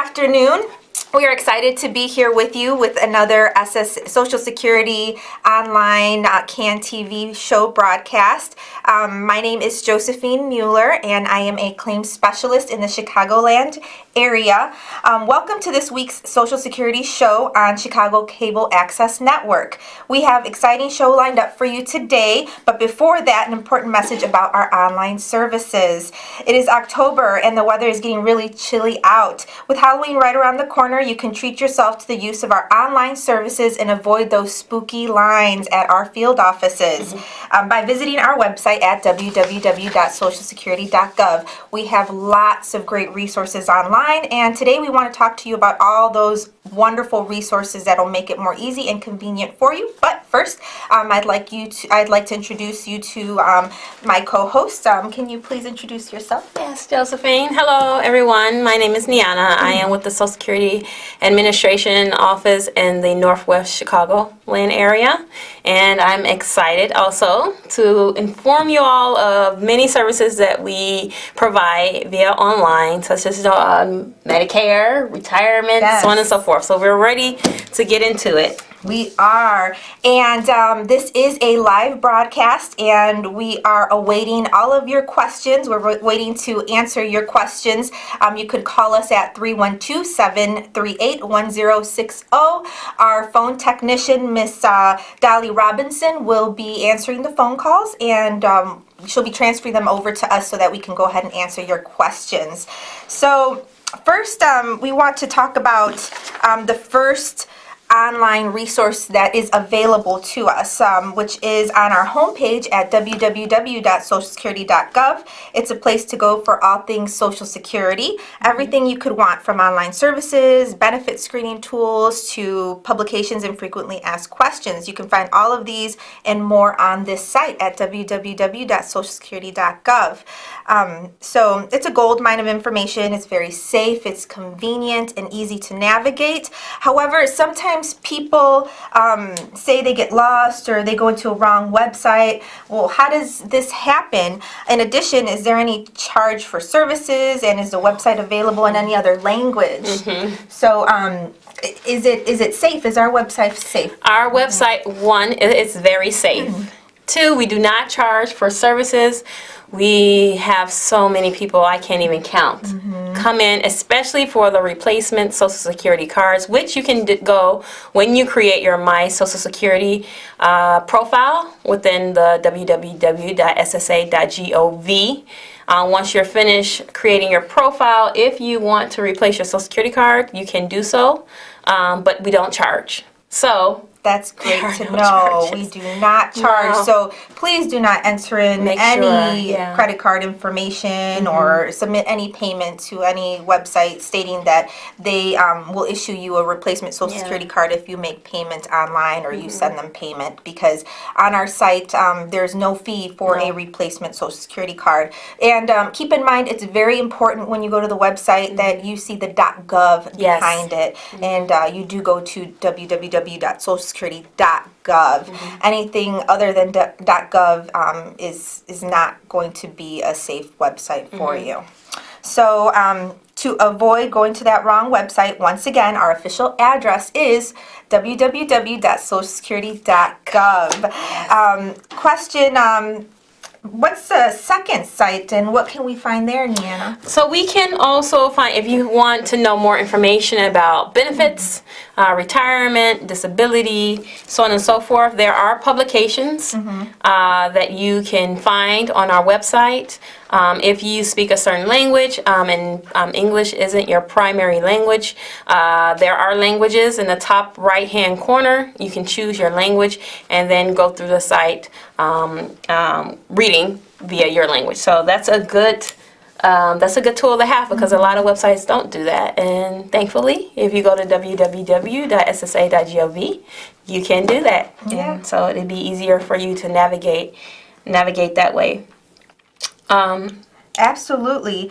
afternoon. We are excited to be here with you with another Social Security online CAN TV show broadcast. My name is Josephine Mueller, and I am a claims specialist in the Chicagoland area. Welcome to this week's Social Security show on Chicago Cable Access Network. We have exciting show lined up for you today, but before that, an important message about our online services. It is October and the weather is getting really chilly out. With Halloween right around the corner, you can treat yourself to the use of our online services and avoid those spooky lines at our field offices by visiting our website at www.socialsecurity.gov. We have lots of great resources online, and today we want to talk to you about all those wonderful resources that'll make it more easy and convenient for you. But first, I'd like to introduce you to my co-host. Can you please introduce yourself? Yes, Josephine. Hello, everyone. My name is Nianna. I am with the Social Security Administration Office in the Northwest Chicagoland area, and I'm excited also to inform you all of many services that we provide via online, such as Medicare, retirement, so on and so forth. So we're ready to get into it. We are, and this is a live broadcast, and we are awaiting all of your questions. We're waiting to answer your questions. You could call us at 312-738-1060. Our phone technician, Miss Dolly Robinson, will be answering the phone calls, and she'll be transferring them over to us so that we can go ahead and answer your questions. So first, we want to talk about the first online resource that is available to us, which is on our homepage at www.socialsecurity.gov. It's a place to go for all things Social Security. Everything you could want, from online services, benefit screening tools, to publications and frequently asked questions. You can find all of these and more on this site at www.socialsecurity.gov. So it's a gold mine of information. It's very safe, it's convenient, and easy to navigate. However, sometimes people say they get lost or they go into a wrong website. Well, how does this happen? In addition, is there any charge for services, and is the website available in any other language? So is it safe? Is our website safe? Our website, one, it's very safe. Two, we do not charge for services. We have so many people I can't even count come in, especially for the replacement Social Security cards, which you can go when you create your My Social Security profile within the www.ssa.gov. Once you're finished creating your profile, if you want to replace your Social Security card, you can do so, but we don't charge. So that's great to know. We do not charge. No. So please do not enter in any credit card information or submit any payment to any website stating that they will issue you a replacement Social Security card if you make payment online or you send them payment, because on our site there's no fee for a replacement Social Security card. And keep in mind, it's very important when you go to the website that you see the .gov behind it, and you do go to www.socialsecurity.gov. Anything other than .gov is not going to be a safe website for you. So to avoid going to that wrong website, once again, our official address is www.socialsecurity.gov. Question, what's the second site, and what can we find there, Nianna? So we can also find, if you want to know more information about benefits, retirement, disability, so on and so forth, there are publications that you can find on our website. If you speak a certain language and English isn't your primary language, there are languages in the top right-hand corner. You can choose your language and then go through the site reading via your language. So that's a good tool to have, because a lot of websites don't do that. And thankfully, if you go to www.ssa.gov, you can do that. And so it'd be easier for you to navigate that way. Absolutely.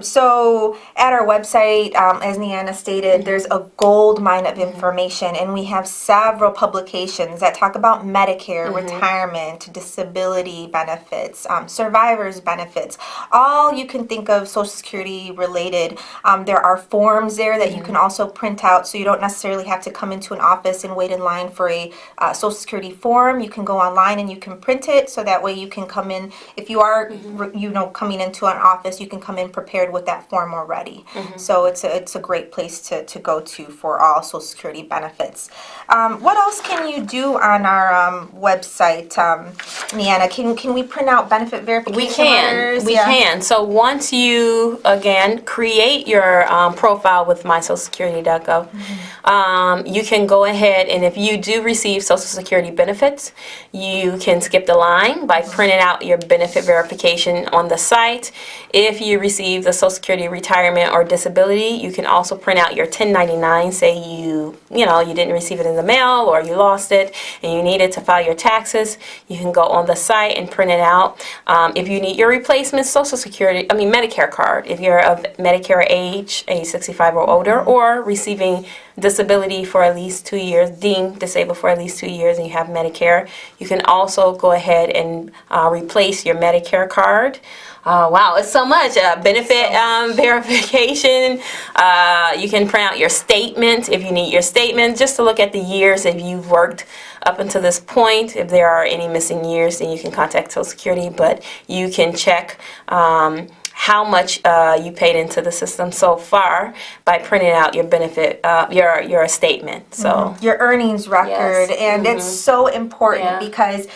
So at our website, as Nianna stated, there's a gold mine of information, and we have several publications that talk about Medicare, retirement, disability benefits, survivors benefits, all you can think of Social Security related. There are forms there that you can also print out, so you don't necessarily have to come into an office and wait in line for a Social Security form. You can go online and you can print it, so that way you can come in, if you are, coming into an office, you can come in prepared with that form already. So it's a great place to go to for all Social Security benefits. What else can you do on our website, Nianna? Can we print out benefit verification letters? We can. So once you, again, create your profile with mysocialsecurity.gov, you can go ahead, and if you do receive Social Security benefits, you can skip the line by printing out your benefit verification on the site. If you receive the Social Security retirement or disability, you can also print out your 1099. Say you didn't receive it in the mail, or you lost it and you needed to file your taxes, you can go on the site and print it out. If you need your replacement Medicare card, if you're of Medicare age 65 or older, or receiving disability for at least 2 years, deemed disabled for at least 2 years, and you have Medicare, you can also go ahead and replace your Medicare card. Wow, it's so much. Benefit verification. You can print out your statement if you need your statement, just to look at the years if you've worked up until this point. If there are any missing years, then you can contact Social Security, but you can check how much you paid into the system so far by printing out your benefit, your statement. So your earnings record, and it's so important because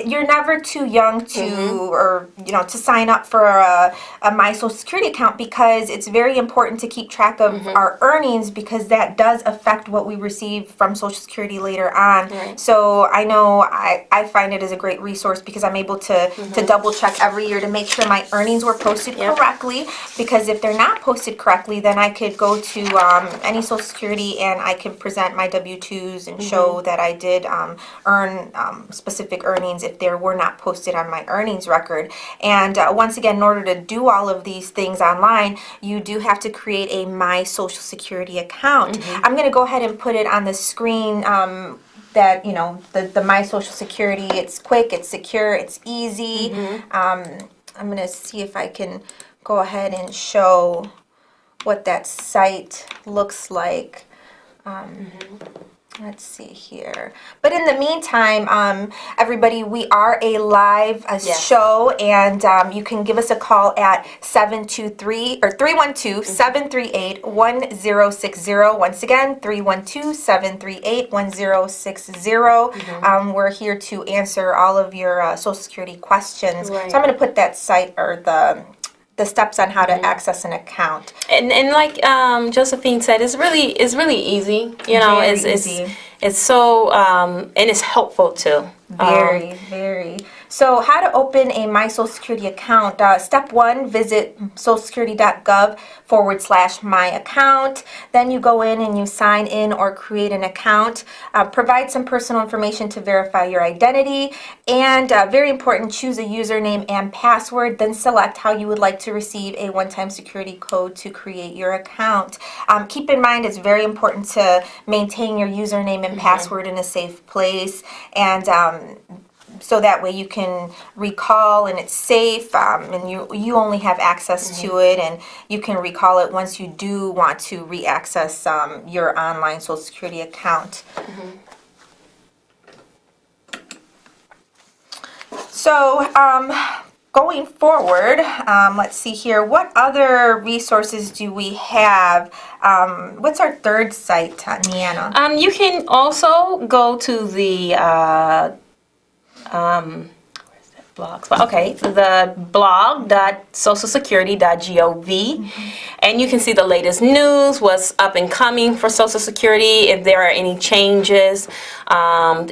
you're never too young to, or to sign up for a My Social Security account, because it's very important to keep track of our earnings, because that does affect what we receive from Social Security later on. So I know I find it as a great resource, because I'm able to double check every year to make sure my earnings were posted correctly, because if they're not posted correctly, then I could go to any Social Security and I can present my W-2s and show that I did earn specific earnings if they were not posted on my earnings record. And once again, in order to do all of these things online, you do have to create a My Social Security account. I'm going to go ahead and put it on the screen. That the My Social Security, it's quick, it's secure, it's easy. I'm going to see if I can go ahead and show what that site looks like. Let's see here. But in the meantime, everybody, we are a live show, and you can give us a call at 312-738-1060. Once again, 312-738-1060. We're here to answer all of your Social Security questions. So I'm going to put that site, or the steps on how to access an account. And like Josephine said, it's really easy. It's easy. It's so and it's helpful too. Very. So how to open a My Social Security account. Step 1, visit socialsecurity.gov/my account. Then you go in and you sign in or create an account. Provide some personal information to verify your identity. And very important, choose a username and password. Then select how you would like to receive a one-time security code to create your account. Keep in mind, it's very important to maintain your username and password in a safe place. And so that way you can recall and it's safe, and you only have access to it, and you can recall it once you do want to re-access your online Social Security account. So going forward, let's see here, what other resources do we have? What's our third site, Nianna? You can also go to the where's that blog spot? Okay, the blog.socialsecurity.gov, and you can see the latest news, what's up and coming for Social Security, if there are any changes,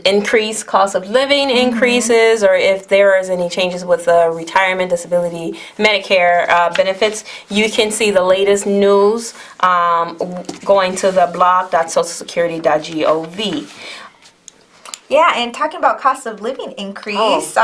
increased cost of living increases, or if there is any changes with retirement, disability, Medicare benefits. You can see the latest news going to the blog.socialsecurity.gov. Yeah, and talking about cost of living increase,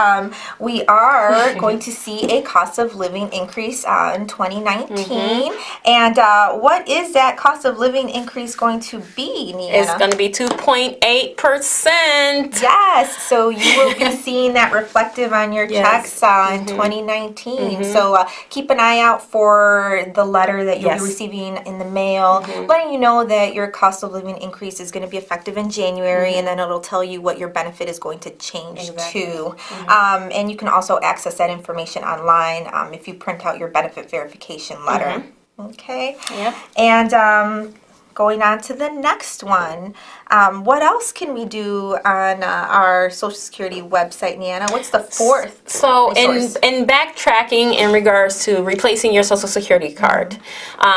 we are going to see a cost of living increase in 2019. And what is that cost of living increase going to be, Nianna? It's going to be 2.8%. Yes, so you will be seeing that reflective on your checks in 2019. So keep an eye out for the letter that you'll be receiving in the mail, letting you know that your cost of living increase is going to be effective in January, and then it'll tell you what your benefit is going to change to. And you can also access that information online if you print out your benefit verification letter. Okay. Yep. And going on to the next one. What else can we do on our Social Security website, Nianna? What's the fourth So resource? in backtracking in regards to replacing your Social Security card,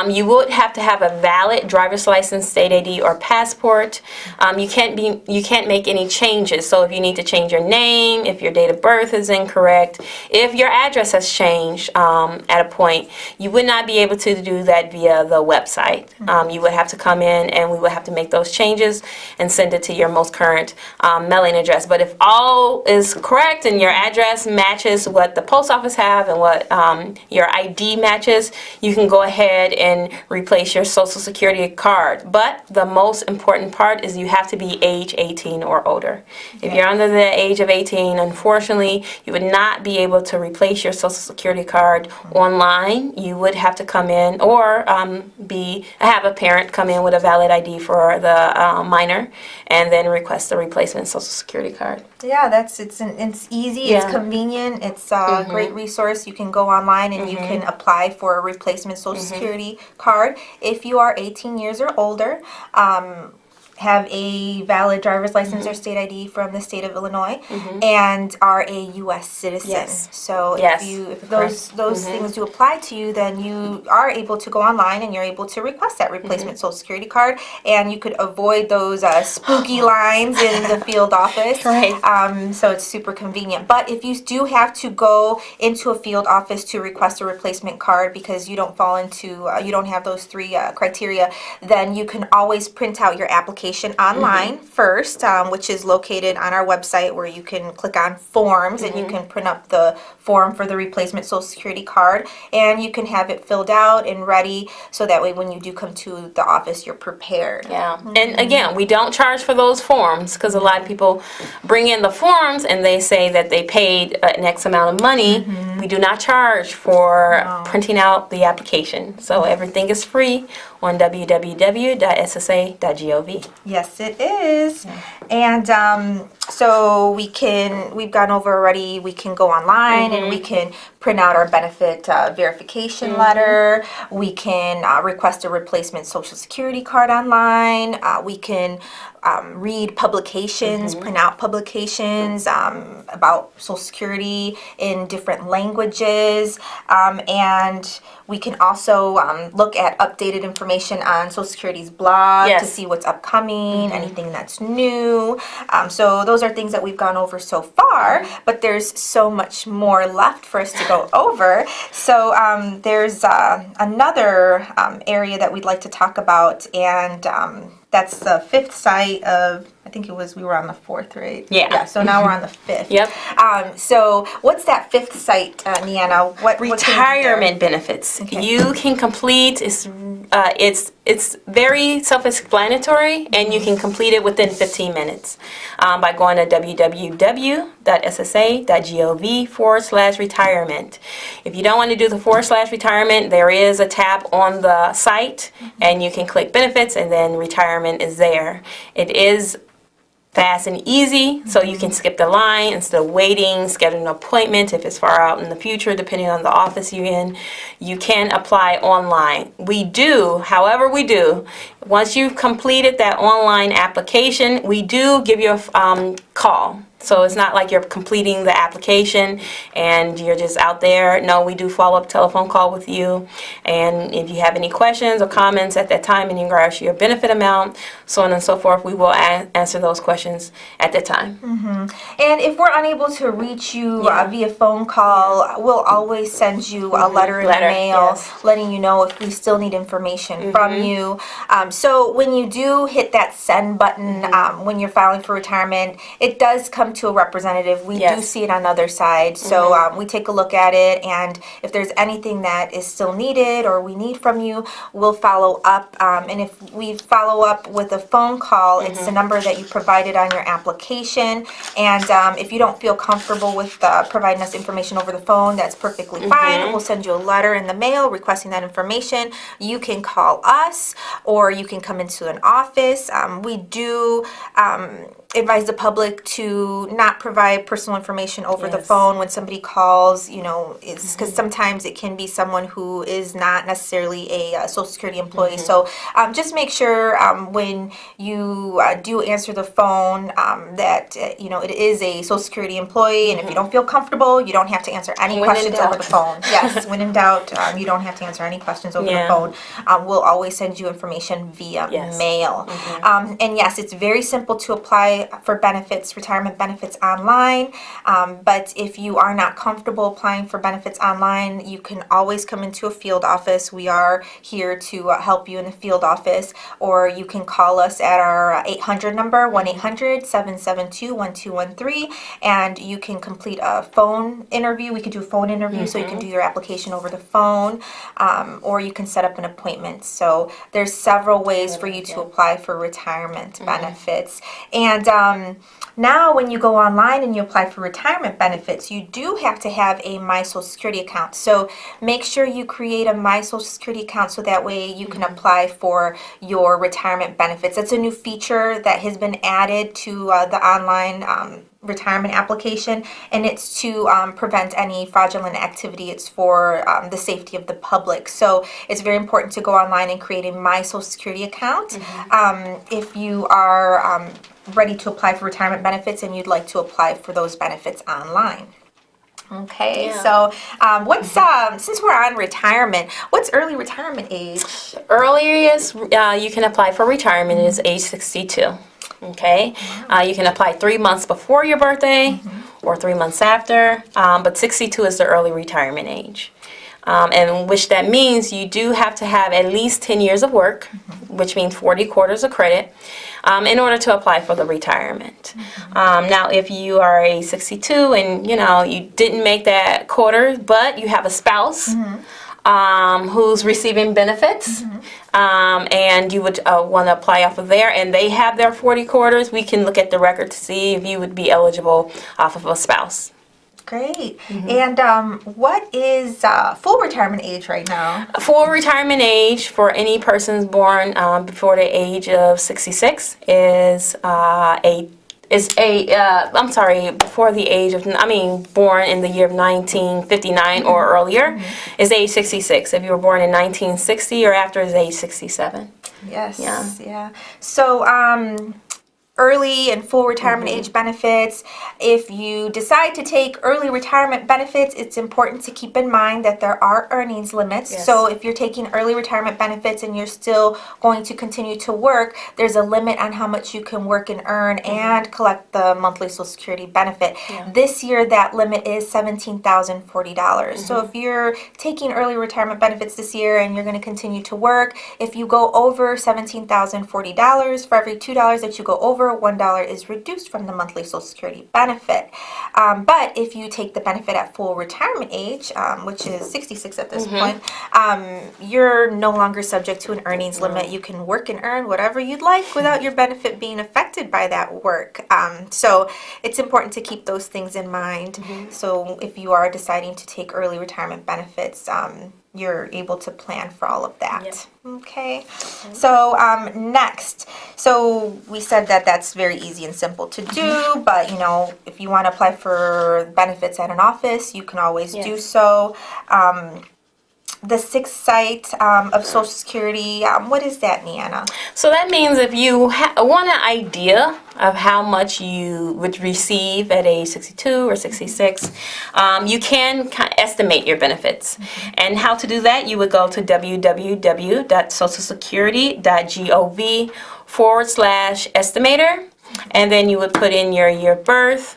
you would have to have a valid driver's license, state ID, or passport. You can't make any changes. So if you need to change your name, if your date of birth is incorrect, if your address has changed at a point, you would not be able to do that via the website. You would have to come in, and we would have to make those changes and send it to your most current mailing address. But if all is correct and your address matches what the post office have and what your ID matches, you can go ahead and replace your Social Security card. But the most important part is you have to be age 18 or older. If you're under the age of 18, unfortunately, you would not be able to replace your Social Security card online. You would have to come in or have a parent come in with a valid ID for the minor, and then request a replacement Social Security card. Yeah, it's easy, it's convenient, it's a great resource. You can go online and you can apply for a replacement Social Security card if you are 18 years or older. Have a valid driver's license or state ID from the state of Illinois, and are a U.S. citizen. So if those things do apply to you, then you are able to go online and you're able to request that replacement Social Security card, and you could avoid those spooky lines in the field office. So it's super convenient. But if you do have to go into a field office to request a replacement card because you don't fall into, you don't have those three criteria, then you can always print out your application online first, which is located on our website, where you can click on forms and you can print up the form for the replacement Social Security card, and you can have it filled out and ready, so that way when you do come to the office, you're prepared. And again, we don't charge for those forms, because a lot of people bring in the forms and they say that they paid an X amount of money. We do not charge for printing out the application. So everything is free on www.ssa.gov. Yes, it is. And so we've gone over already, we can go online and we can print out our benefit verification letter. We can request a replacement Social Security card online. We can read publications, print out publications about Social Security in different languages. And we can also look at updated information on Social Security's blog to see what's upcoming, anything that's new. So those are things that we've gone over so far, but there's so much more left for us to go over. So there's another area that we'd like to talk about, and that's the fifth site of, I think it was, we were on the fourth, right? Yeah, so now we're on the fifth. So what's that fifth site, Nianna? What retirement benefits. You can complete, it's very self-explanatory, and you can complete it within 15 minutes by going to www.ssa.gov/retirement. If you don't want to do the /retirement, there is a tab on the site, and you can click benefits, and then retirement is there. It is fast and easy, so you can skip the line instead of waiting, schedule an appointment if it's far out in the future, depending on the office you're in. You can apply online. However, once you've completed that online application, we do give you a call. So it's not like you're completing the application and you're just out there. No, we do follow-up telephone call with you. And if you have any questions or comments at that time in regards to your benefit amount, so on and so forth, we will answer those questions at that time. And if we're unable to reach you via phone call, we'll always send you a letter in the mail letting you know if we still need information from you. So when you do hit that send button, when you're filing for retirement, it does come to a representative. We do see it on the other side. So we take a look at it, and if there's anything that is still needed or we need from you, we'll follow up. And if we follow up with a phone call, it's the number that you provided on your application. And if you don't feel comfortable with providing us information over the phone, that's perfectly fine. We'll send you a letter in the mail requesting that information. You can call us, or you can come into an office. We do advise the public to not provide personal information over the phone when somebody calls. You know, it's because sometimes it can be someone who is not necessarily a Social Security employee. So just make sure when you do answer the phone that you know it is a Social Security employee. And if you don't feel comfortable, you don't have to answer any questions over the phone. Yes, when in doubt, you don't have to answer any questions over the phone. We'll always send you information via mail. And yes, it's very simple to apply for benefits, retirement benefits online. But if you are not comfortable applying for benefits online, you can always come into a field office. We are here to help you in the field office, or you can call us at our 800 number, 1-800-772-1213, and you can complete a phone interview. We could do a phone interview, so you can do your application over the phone, or you can set up an appointment. So there's several ways for you to apply for retirement benefits. And now when you go online and you apply for retirement benefits, you do have to have a My Social Security account. So make sure you create a My Social Security account so that way you can apply for your retirement benefits. That's a new feature that has been added to the online retirement application, and it's to prevent any fraudulent activity. It's for the safety of the public. So it's very important to go online and create a My Social Security account. If you are ready to apply for retirement benefits and you'd like to apply for those benefits online. Okay, so what's since we're on retirement, what's early retirement age? The earliest you can apply for retirement is age 62. Okay, you can apply 3 months before your birthday or 3 months after, but 62 is the early retirement age. And which that means you do have to have at least 10 years of work, which means 40 quarters of credit, in order to apply for the retirement. Now, if you are a 62 and you know you didn't make that quarter, but you have a spouse who's receiving benefits, and you would want to apply off of there, and they have their 40 quarters, we can look at the record to see if you would be eligible off of a spouse. Great. And what is full retirement age right now? Full retirement age for any persons born before the age of 66 is before the age of, born in the year of 1959 or earlier, is age 66. If you were born in 1960 or after, is age 67. Yes. Yeah. So, early and full retirement age benefits. If you decide to take early retirement benefits, it's important to keep in mind that there are earnings limits. So if you're taking early retirement benefits and you're still going to continue to work, there's a limit on how much you can work and earn and collect the monthly Social Security benefit. This year, that limit is $17,040. So if you're taking early retirement benefits this year and you're going to continue to work, if you go over $17,040, for every $2 that you go over, $1 is reduced from the monthly Social Security benefit. But if you take the benefit at full retirement age, which is 66 at this point, you're no longer subject to an earnings limit. You can work and earn whatever you'd like without your benefit being affected by that work. So it's important to keep those things in mind. So if you are deciding to take early retirement benefits, you're able to plan for all of that. Okay. So next, so we said that that's very easy and simple to do, but you know, if you want to apply for benefits at an office, you can always do so. The sixth site of Social Security, what is that, Nianna? So that means if you want an idea of how much you would receive at age 62 or 66, you can estimate your benefits. And how to do that, you would go to www.socialsecurity.gov/estimator, and then you would put in your year of birth.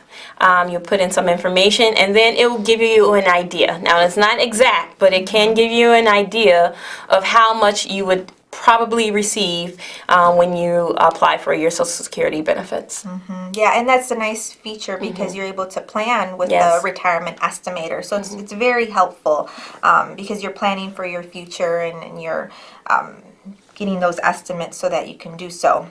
You put in some information, and then it will give you an idea. Now, it's not exact, but it can give you an idea of how much you would probably receive when you apply for your Social Security benefits. Yeah, and that's a nice feature because you're able to plan with Yes. the retirement estimator. So it's very helpful because you're planning for your future and you're getting those estimates so that you can do so.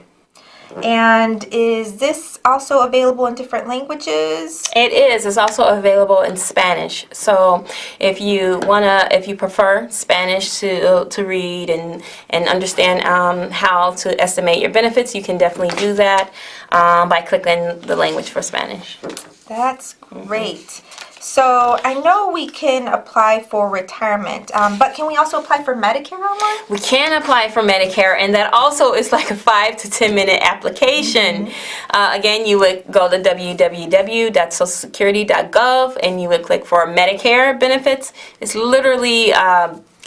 And is this also available in different languages? It is. It's also available in Spanish. So if you prefer Spanish to read and understand how to estimate your benefits, you can definitely do that by clicking the language for Spanish. That's great. So I know we can apply for retirement, but can we also apply for Medicare online? We can apply for Medicare, and that also is like a 5 to 10 minute application. Again, you would go to www.socialsecurity.gov and you would click for Medicare benefits. It's literally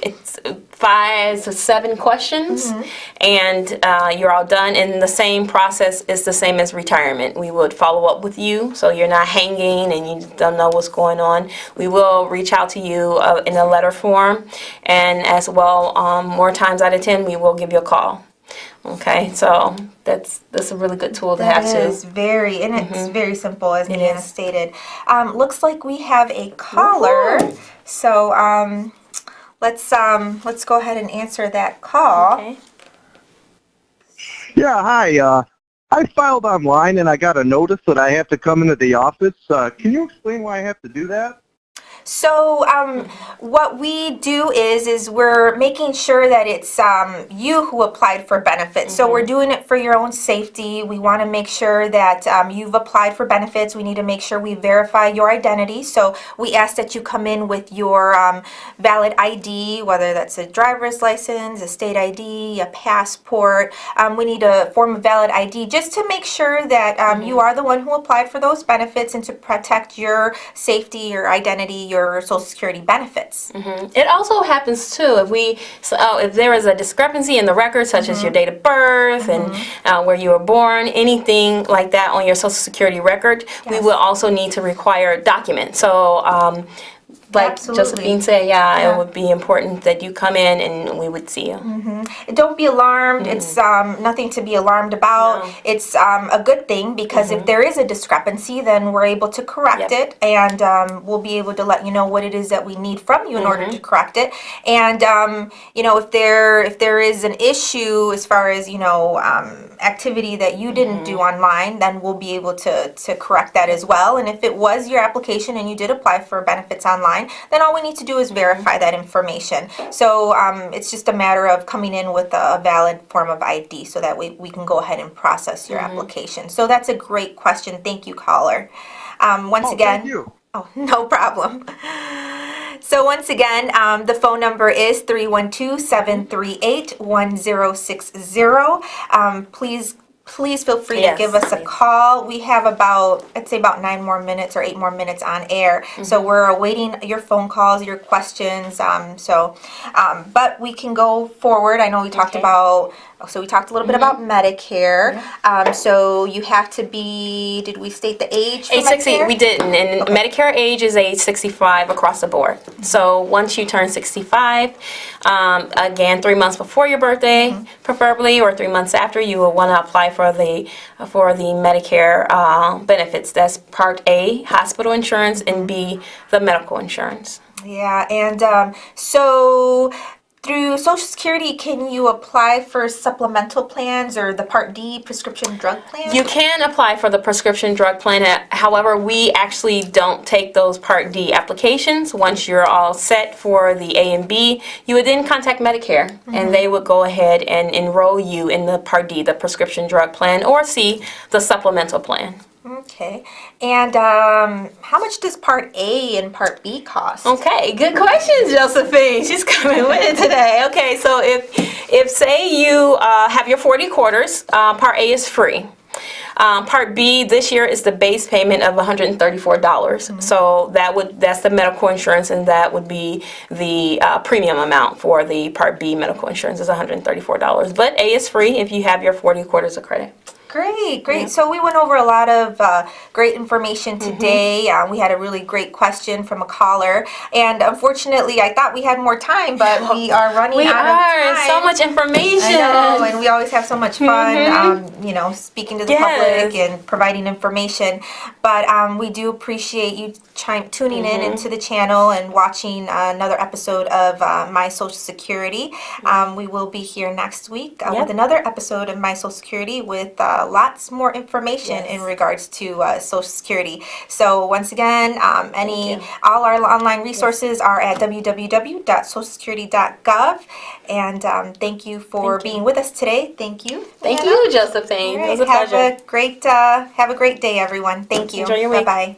it's 5 to 7 questions, and you're all done. And the same process is the same as retirement. We would follow up with you, so you're not hanging and you don't know what's going on. We will reach out to you in a letter form, and as well, more times out of 10, we will give you a call. Okay, so that's a really good tool to have too. That is very, and it's very simple, as Nianna stated. Looks like we have a caller, so let's go ahead and answer that call. Okay. Yeah, hi. I filed online and I got a notice that I have to come into the office. Can you explain why I have to do that? So what we do is we're making sure that it's you who applied for benefits. So we're doing it for your own safety. We want to make sure that you've applied for benefits. We need to make sure we verify your identity. So we ask that you come in with your valid ID, whether that's a driver's license, a state ID, a passport. We need a form of valid ID just to make sure that you are the one who applied for those benefits and to protect your safety, your identity, your Social Security benefits. It also happens too if there is a discrepancy in the record, such as your date of birth and where you were born, anything like that on your Social Security record, we will also need to require documents. So like Absolutely. Josephine said, it would be important that you come in and we would see you. Don't be alarmed. It's nothing to be alarmed about. No. It's a good thing because if there is a discrepancy, then we're able to correct it, and we'll be able to let you know what it is that we need from you in order to correct it. And if there is an issue as far as activity that you didn't do online, then we'll be able to correct that as well. And if it was your application and you did apply for benefits online, then all we need to do is verify that information. So it's just a matter of coming in with a valid form of ID so that we can go ahead and process your application. So that's a great question. Thank you, caller. Once again, Thank you. Oh, no problem. So once again, the phone number is 312-738-1060. Please feel free to give us a call. We have I'd say about 9 more minutes or 8 more minutes on air. So we're awaiting your phone calls, your questions. But we can go forward. I know we talked we talked a little bit about Medicare. So you have to be, did we state the age for Age 60, Medicare? we didn't. And Medicare age is age 65 across the board. So once you turn 65, again, 3 months before your birthday, preferably, or 3 months after, you will want to apply for the Medicare benefits. That's Part A, hospital insurance, and B, the medical insurance. Yeah, and so through Social Security, can you apply for supplemental plans or the Part D prescription drug plan? You can apply for the prescription drug plan. However, we actually don't take those Part D applications. Once you're all set for the A and B, you would then contact Medicare, and they would go ahead and enroll you in the Part D, the prescription drug plan, or C, the supplemental plan. Okay. And how much does Part A and Part B cost? Okay, good question, Josephine. She's coming with it today. Okay, so if say you have your 40 quarters, Part A is free. Part B this year is the base payment of $134. So that's the medical insurance, and that would be the premium amount for the Part B medical insurance is $134. But A is free if you have your 40 quarters of credit. Great. Yeah. So we went over a lot of great information today. We had a really great question from a caller, and unfortunately, I thought we had more time, but we are running out of time. So much information. I know, and we always have so much fun, speaking to the public and providing information. But we do appreciate you tuning in into the channel and watching another episode of My Social Security. We will be here next week with another episode of My Social Security with lots more information in regards to Social Security. So once again, all our online resources are at www.socialsecurity.gov. And thank you for being with us today. Thank you. Thank you, Josephine. Right. It was a pleasure. Have a great day, everyone. Thank you. Enjoy your week. Bye-bye.